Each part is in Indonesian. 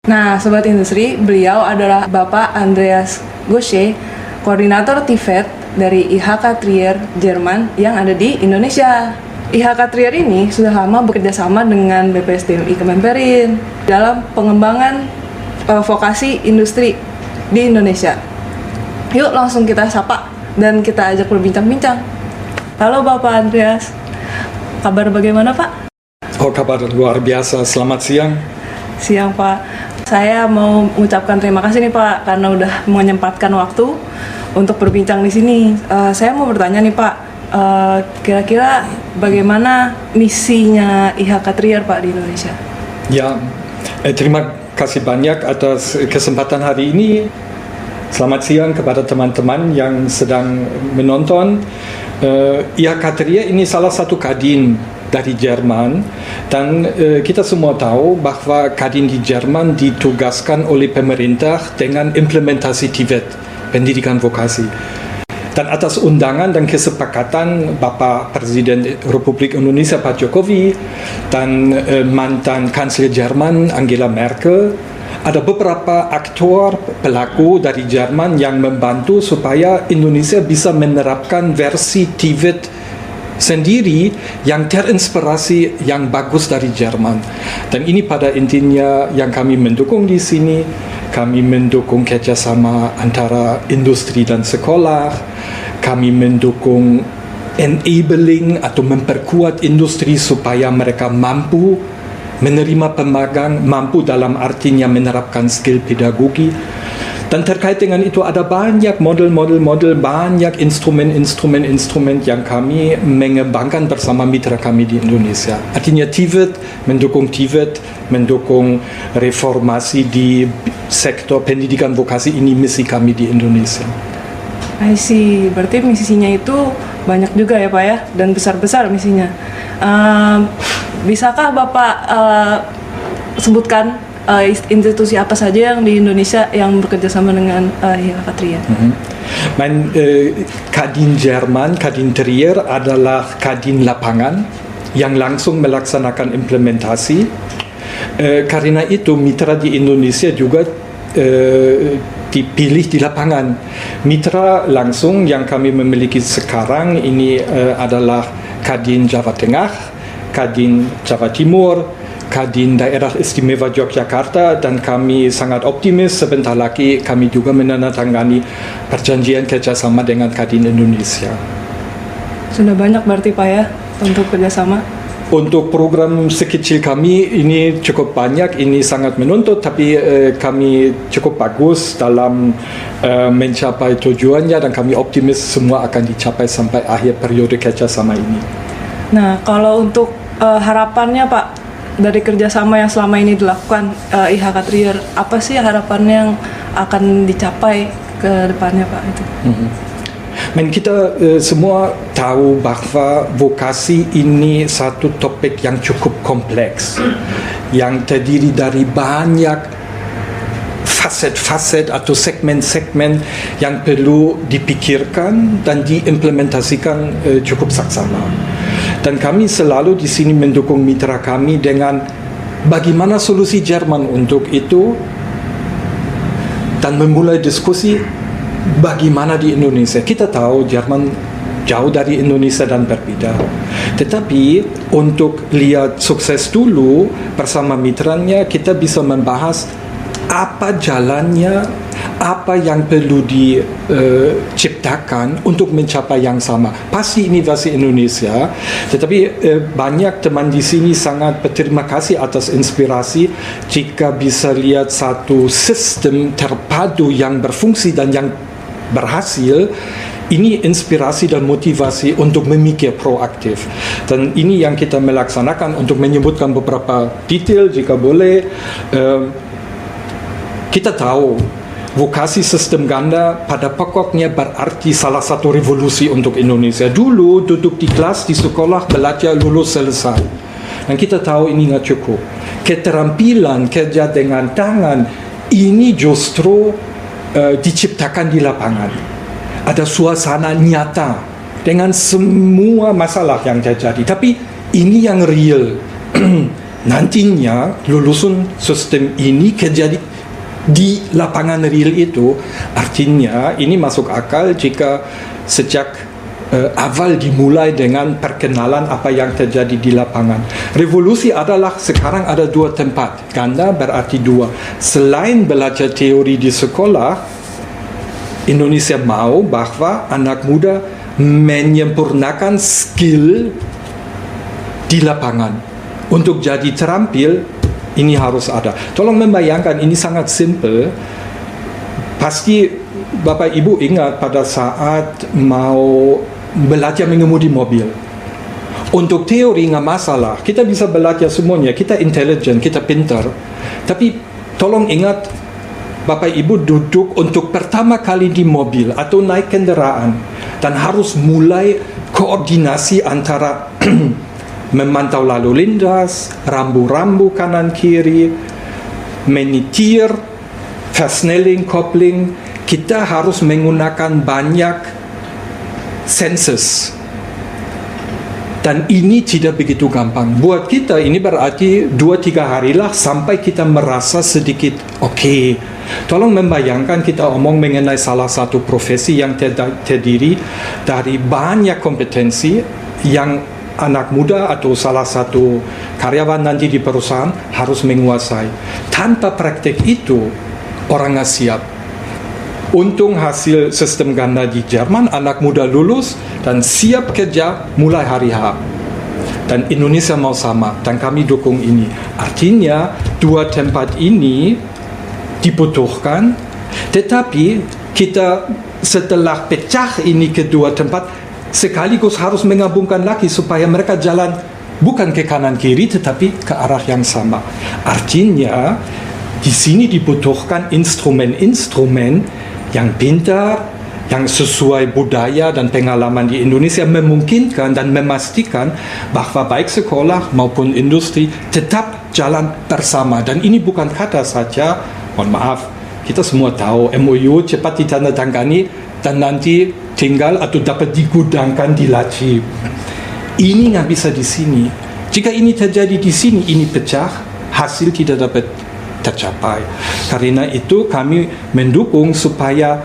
Nah, Sobat Industri, beliau adalah Bapak Andreas Gosche, Koordinator TIVET dari IHK Trier, Jerman yang ada di Indonesia. IHK Trier ini sudah lama bekerja sama dengan BPSDMI Kemenperin dalam pengembangan vokasi industri di Indonesia. Yuk langsung kita sapa dan kita ajak berbincang-bincang. Halo Bapak Andreas, kabar bagaimana Pak? Oh, kabar luar biasa, selamat siang. Siang Pak. Saya mau mengucapkan terima kasih nih Pak karena udah menyempatkan waktu untuk berbincang di sini. Saya mau bertanya nih Pak, kira-kira bagaimana misinya IHK Trier Pak di Indonesia? Ya, terima kasih banyak atas kesempatan hari ini. Selamat siang kepada teman-teman yang sedang menonton. IHK Trier ini salah satu kadin dari Jerman, dan kita semua tahu bahwa kadin di Jerman ditugaskan oleh pemerintah dengan implementasi TIVET, pendidikan vokasi. Dan atas undangan dan kesepakatan Bapak Presiden Republik Indonesia Pak Jokowi dan mantan Kanselir Jerman Angela Merkel, ada beberapa aktor pelaku dari Jerman yang membantu supaya Indonesia bisa menerapkan versi TIVET sendiri yang terinspirasi yang bagus dari Jerman. Dan ini pada intinya yang kami mendukung di sini. Kami mendukung kerjasama antara industri dan sekolah. Kami mendukung enabling atau memperkuat industri supaya mereka mampu menerima pemagang, mampu dalam artinya menerapkan skill pedagogi. Dan terkait dengan itu ada banyak model-model, banyak instrumen yang kami mengembangkan bersama mitra kami di Indonesia. Artinya TIVET, mendukung reformasi di sektor pendidikan vokasi, ini misi kami di Indonesia. I see, berarti misinya itu banyak juga ya Pak ya, dan besar-besar misinya. Bisakah Bapak sebutkan institusi apa saja yang di Indonesia yang bekerja sama dengan IHK Trier? Kadin Jerman, Kadin Trier adalah kadin lapangan yang langsung melaksanakan implementasi. Karena itu mitra di Indonesia juga dipilih di lapangan. Mitra langsung yang kami memiliki sekarang ini adalah Kadin Jawa Tengah, Kadin Jawa Timur, Kadin Daerah Istimewa Yogyakarta, dan kami sangat optimis sebentar lagi kami juga menandatangani perjanjian kerjasama dengan Kadin Indonesia. Sudah banyak berarti Pak ya untuk kerjasama? Untuk program sekecil kami ini cukup banyak, ini sangat menuntut, tapi kami cukup bagus dalam mencapai tujuannya, dan kami optimis semua akan dicapai sampai akhir periode kerjasama ini. Nah, kalau untuk harapannya Pak, dari kerjasama yang selama ini dilakukan IHK Trier, apa sih harapannya yang akan dicapai ke depannya Pak itu? Kita semua tahu bahwa vokasi ini satu topik yang cukup kompleks, yang terdiri dari banyak faset-faset atau segmen-segmen yang perlu dipikirkan dan diimplementasikan cukup saksama. Dan kami selalu di sini mendukung mitra kami dengan bagaimana solusi Jerman untuk itu, dan memulai diskusi bagaimana di Indonesia. Kita tahu Jerman jauh dari Indonesia dan berbeda. Tetapi untuk lihat sukses dulu bersama mitranya, kita bisa membahas apa jalannya, apa yang perlu diciptakan untuk mencapai yang sama. Pasti ini versi Indonesia, tetapi banyak teman di sini sangat berterima kasih atas inspirasi jika bisa lihat satu sistem terpadu yang berfungsi dan yang berhasil. Ini inspirasi dan motivasi untuk memikir proaktif, dan ini yang kita melaksanakan. Untuk menyebutkan beberapa detail jika boleh, kita tahu vokasi sistem ganda pada pokoknya berarti salah satu revolusi untuk Indonesia. Dulu duduk di kelas di sekolah, belajar lulus selesai, dan kita tahu ini nggak cukup. Keterampilan kerja dengan tangan ini justru diciptakan di lapangan. Ada suasana nyata dengan semua masalah yang terjadi. Tapi ini yang real. Nantinya lulusan sistem ini kerja di lapangan real itu, artinya ini masuk akal jika sejak awal dimulai dengan perkenalan apa yang terjadi di lapangan. Revolusi adalah sekarang ada dua tempat. Ganda berarti dua. Selain belajar teori di sekolah, Indonesia mau bahwa anak muda menyempurnakan skill di lapangan. Untuk jadi terampil, ini harus ada. Tolong membayangkan, ini sangat simple. Pasti Bapak Ibu ingat pada saat mau belajar mengemudi mobil. Untuk teori nggak masalah, kita bisa belajar semuanya, kita intelijen, kita pintar. Tapi tolong ingat, Bapak Ibu duduk untuk pertama kali di mobil atau naik kendaraan dan harus mulai koordinasi antara memantau lalu lintas, rambu-rambu kanan kiri, menyetir, versnelling, kopling. Kita harus menggunakan banyak senses. Dan ini tidak begitu gampang. Buat kita ini berarti 2-3 harilah sampai kita merasa sedikit oke. Tolong membayangkan kita omong mengenai salah satu profesi yang terdiri dari banyak kompetensi yang anak muda atau salah satu karyawan nanti di perusahaan harus menguasai. Tanpa praktek itu, orang nggak siap. Untung hasil sistem ganda di Jerman, anak muda lulus dan siap kerja mulai hari H. Dan Indonesia mau sama, dan kami dukung ini. Artinya, dua tempat ini dibutuhkan, tetapi kita setelah pecah ini kedua tempat, sekaligus harus menggabungkan lagi supaya mereka jalan bukan ke kanan kiri tetapi ke arah yang sama. Artinya di sini dibutuhkan instrumen-instrumen yang pintar, yang sesuai budaya dan pengalaman di Indonesia, memungkinkan dan memastikan bahwa baik sekolah maupun industri tetap jalan bersama. Dan ini bukan kata saja, mohon maaf, kita semua tahu MOU cepat ditandatangani dan nanti tinggal atau dapat digudangkan di laci. Ini nggak bisa di sini. Jika ini terjadi di sini, ini pecah, hasil tidak dapat tercapai. Karena itu kami mendukung supaya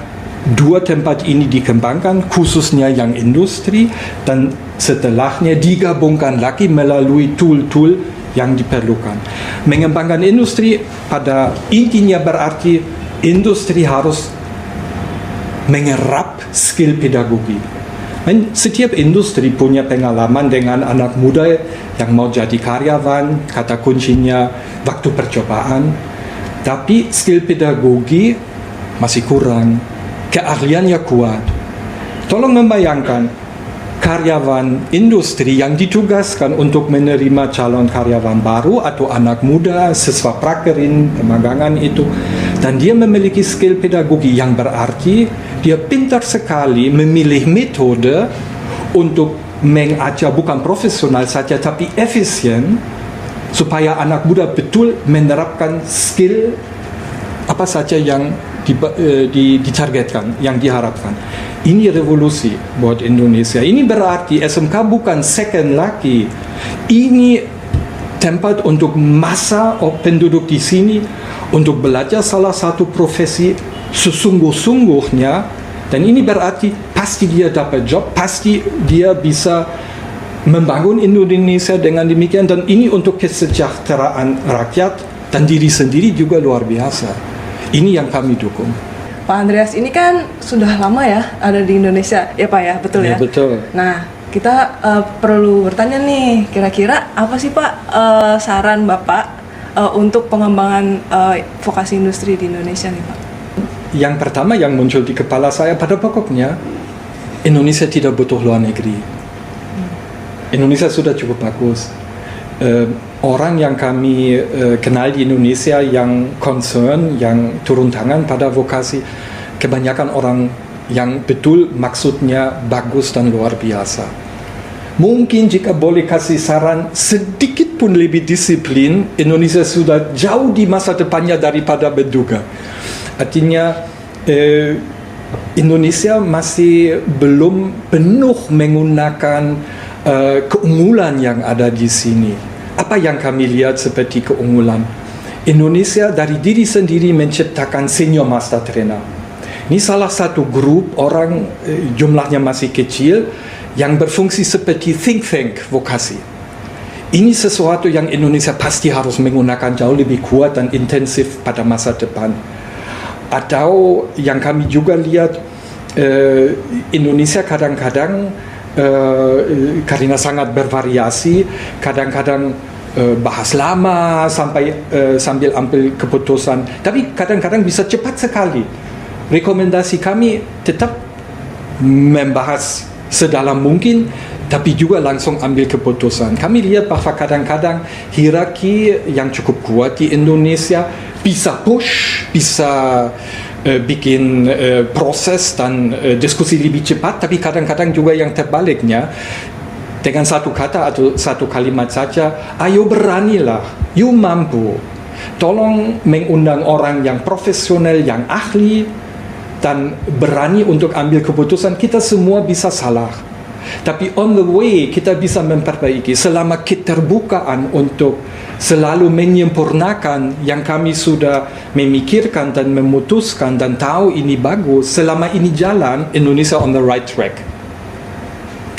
dua tempat ini dikembangkan, khususnya yang industri, dan setelahnya digabungkan lagi melalui tool-tool yang diperlukan. Mengembangkan industri pada intinya berarti industri harus mengerap skill pedagogi. Setiap industri punya pengalaman dengan anak muda yang mau jadi karyawan, kata kuncinya waktu percobaan, tapi skill pedagogi masih kurang, keahliannya kuat. Tolong membayangkan karyawan industri yang ditugaskan untuk menerima calon karyawan baru atau anak muda, siswa prakerin, pemagangan itu, dan dia memiliki skill pedagogi yang berarti dia pintar sekali memilih metode untuk mengajar bukan profesional saja tapi efisien supaya anak muda betul menerapkan skill apa saja yang ditargetkan, yang diharapkan. Ini revolusi buat Indonesia. Ini berarti SMK bukan second lagi. Ini tempat untuk masa penduduk di sini untuk belajar salah satu profesi sesungguh-sungguhnya, dan ini berarti pasti dia dapat job, pasti dia bisa membangun Indonesia dengan demikian, dan ini untuk kesejahteraan rakyat dan diri sendiri juga luar biasa. Ini yang kami dukung. Pak Andreas ini kan sudah lama ya ada di Indonesia, ya Pak ya, betul ya? Betul. Nah, kita perlu bertanya nih, kira-kira apa sih Pak saran Bapak untuk pengembangan vokasi industri di Indonesia nih Pak? Yang pertama yang muncul di kepala saya pada pokoknya, Indonesia tidak butuh luar negeri. Indonesia sudah cukup bagus. Orang yang kami kenal di Indonesia yang concern, yang turun tangan pada vokasi, kebanyakan orang yang betul maksudnya bagus dan luar biasa. Mungkin jika boleh kasih saran sedikit pun lebih disiplin, Indonesia sudah jauh di masa depannya daripada menduga. Artinya Indonesia masih belum penuh menggunakan keunggulan yang ada di sini. Apa yang kami lihat seperti keunggulan? Indonesia dari diri sendiri menciptakan senior master trainer. Ini salah satu grup orang, jumlahnya masih kecil, yang berfungsi seperti think tank vokasi. Ini sesuatu yang Indonesia pasti harus menggunakan jauh lebih kuat dan intensif pada masa depan. Atau yang kami juga lihat, Indonesia kadang-kadang karena sangat bervariasi, kadang-kadang bahas lama sambil ambil keputusan, tapi kadang-kadang bisa cepat sekali. Rekomendasi kami tetap membahas sedalam mungkin, tapi juga langsung ambil keputusan. Kami lihat bahwa kadang-kadang hierarki yang cukup kuat di Indonesia bisa push, bisa bikin proses dan diskusi lebih cepat, tapi kadang-kadang juga yang terbaliknya, dengan satu kata atau satu kalimat saja, ayo beranilah, you mampu. Tolong mengundang orang yang profesional, yang ahli, dan berani untuk ambil keputusan. Kita semua bisa salah, tapi on the way kita bisa memperbaiki selama keterbukaan untuk selalu menyempurnakan yang kami sudah memikirkan dan memutuskan dan tahu ini bagus. Selama ini jalan, Indonesia on the right track.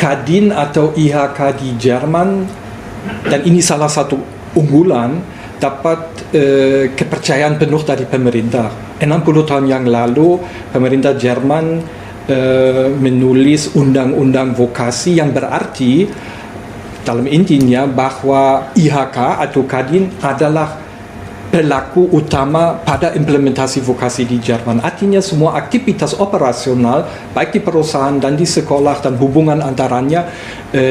Kadin atau IHK di Jerman, dan ini salah satu unggulan, dapat kepercayaan penuh dari pemerintah. 60 tahun yang lalu pemerintah Jerman menulis undang-undang vokasi yang berarti dalam intinya bahwa IHK atau Kadin adalah pelaku utama pada implementasi vokasi di Jerman. Artinya semua aktivitas operasional baik di perusahaan dan di sekolah dan hubungan antaranya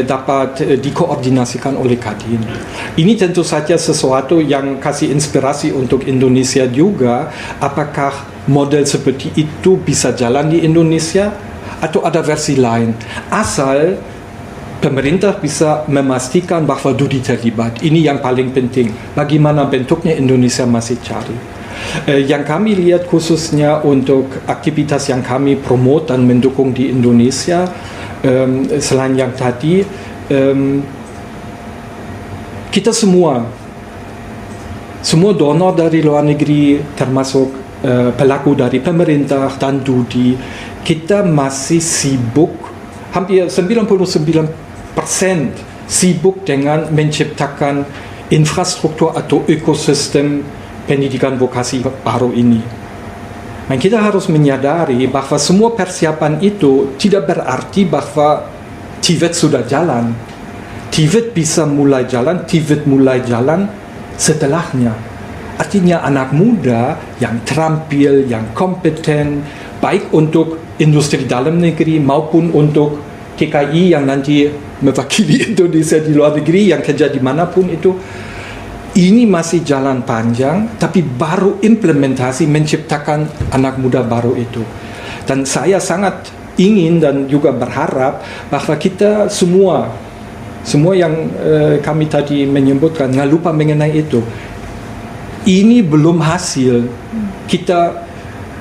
dapat dikoordinasikan oleh Kadin. Ini tentu saja sesuatu yang kasih inspirasi untuk Indonesia juga. Apakah model seperti itu bisa jalan di Indonesia atau ada versi lain? Asal pemerintah bisa memastikan bahwa Dudi terlibat. Ini yang paling penting. Bagaimana bentuknya Indonesia masih cari. Yang kami lihat khususnya untuk aktivitas yang kami promote dan mendukung di Indonesia, selain yang tadi, kita semua donor dari luar negeri, termasuk pelaku dari pemerintah dan Dudi, kita masih sibuk, hampir 99% sibuk dengan menciptakan infrastruktur atau ekosistem pendidikan vokasi baru ini. Dan kita harus menyadari bahwa semua persiapan itu tidak berarti bahwa TVET sudah jalan. TVET bisa mulai jalan setelahnya. Artinya anak muda yang terampil, yang kompeten, baik untuk industri dalam negeri maupun untuk TKI yang nanti mewakili Indonesia di luar negeri, yang kerja dimanapun itu, ini masih jalan panjang, tapi baru implementasi menciptakan anak muda baru itu. Dan saya sangat ingin dan juga berharap bahwa kita semua yang kami tadi menyebutkan, nggak lupa mengenai itu. Ini belum hasil. Kita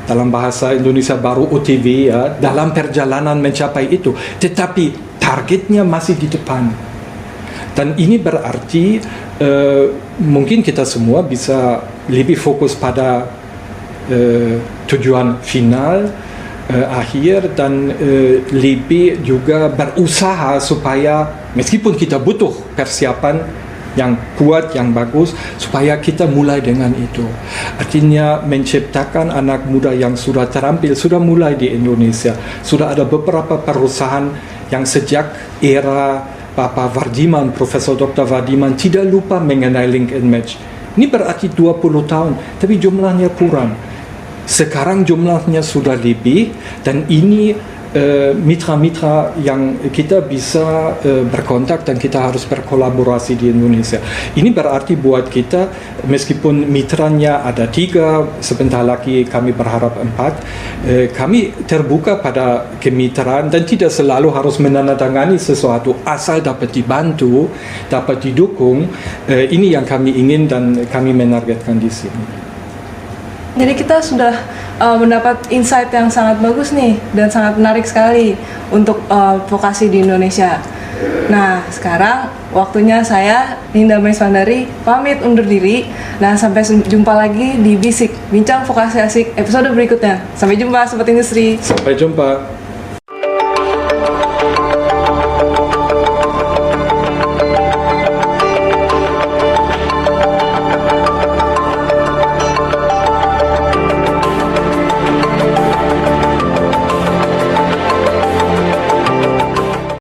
dalam bahasa Indonesia baru OTW ya, dalam perjalanan mencapai itu, tetapi targetnya masih di depan. Dan ini berarti mungkin kita semua bisa lebih fokus pada tujuan final akhir dan lebih juga berusaha supaya meskipun kita butuh persiapan yang kuat, yang bagus, supaya kita mulai dengan itu. Artinya menciptakan anak muda yang sudah terampil, sudah mulai di Indonesia. Sudah ada beberapa perusahaan yang sejak era Bapak Wardiman, Profesor Dr. Wardiman, tidak lupa mengenai link and match. Ini berarti 20 tahun, tapi jumlahnya kurang. Sekarang jumlahnya sudah lebih, dan ini mitra-mitra yang kita bisa berkontak dan kita harus berkolaborasi di Indonesia. Ini berarti buat kita, meskipun mitranya ada 3, sebentar lagi kami berharap 4, kami terbuka pada kemitraan dan tidak selalu harus menandatangani sesuatu, asal dapat dibantu, dapat didukung. Ini yang kami ingin dan kami menargetkan di sini. Jadi kita sudah mendapat insight yang sangat bagus nih dan sangat menarik sekali untuk vokasi di Indonesia. Nah, sekarang waktunya saya, Ninda Maiswandari, pamit undur diri. Nah, sampai jumpa lagi di Bisik, Bincang Vokasi Asik episode berikutnya. Sampai jumpa Sobat Industri. Sampai jumpa.